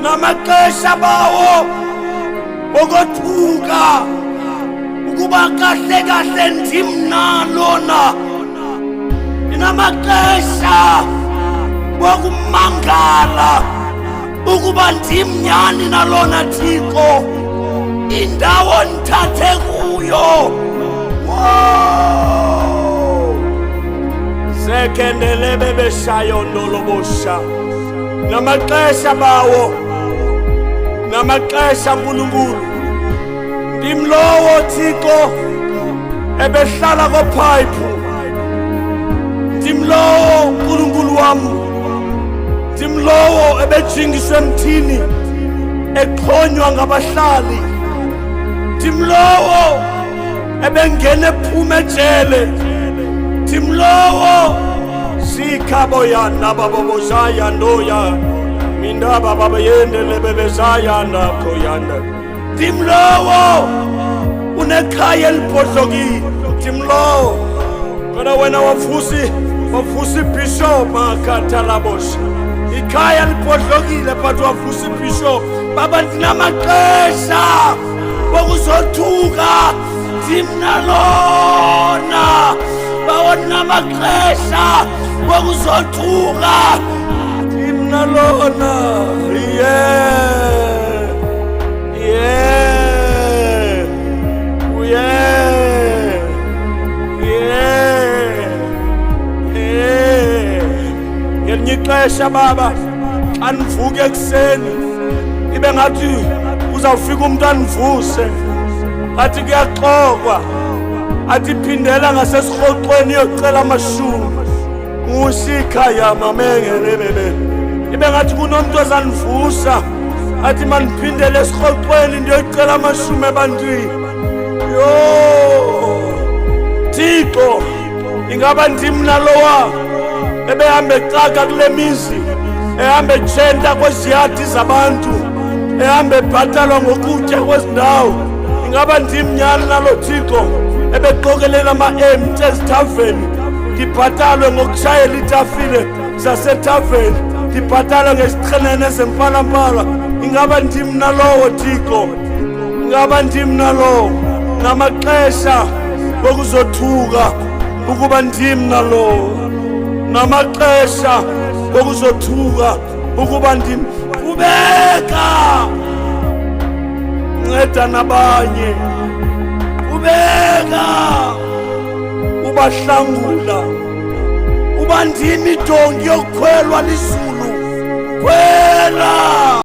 Namaxesha bawo bokothuka ukuba kahle kahle ndimna lona. Namaxesha bokumangala ukuba ndimnyani nalona Thixo indawo ndithathe kuyo. Sekendele bebeshayo ndolobosha. Namaxesha bawo, namaxesha Nkulunkulu, ndimlowo Thixo ebehlala kophayiphu, ndimlowo Nkulunkulu wam, ndimlowo ebejingiswe emthini exhonywa ngabahlali, ndimlowo ebengene ephuma ejele, ndimlowo sikhabo yana babobozaya ndoya mindaba baba yendele bebezaya nakho yanda. Ndimlowo unekhaya elibhodlokile, ndimlowo kana wena wavusi bishop makathalabosha ikhaya libhodlokile but wavusi bishop. Baba ndinamaxesha bokuzothuka ndimnalona. Baba ndinamaxesha bokuzothuka ndimnalona. Ngelinye ixesha baba xa nivuke ekuseni ibe ngathi uzawufika umuntu anivuse, athi kuyaxokwa, athi phindela ngasesirhoxweni yocela amashumi ngusikhaya mamengelebebe. Ibe ngathi kunomuntu ozanivusa athi maniphindele esirhoxweni ndiyoyicela amashumi ebantwini. Thixo, ingaba ndimna lowa ebehamba exaka kule mizi, ehamba etshenta kweziyadi zabantu, ehamba ebhatalwa ngokutya kwezi ndawo. Ingaba ndimnyani nalo Thixo ebeqokelela ama-empty ezithaveni, ndibhatalwe ngokushayela iitafile zasethaveni, ndibhatalwe ngezixhenene zempalampala. Ingaba ndimna lowo Thixo, ingaba ndimna lowo. Namaxesha bokuzothuka ukuba ndimna lowo. Namaxesha bokuzothuka ukuba qhubeka nceda nabanye, qhubeka ubahlangula, uba ndimi idongi yokukhwelwa lizulu, khwela.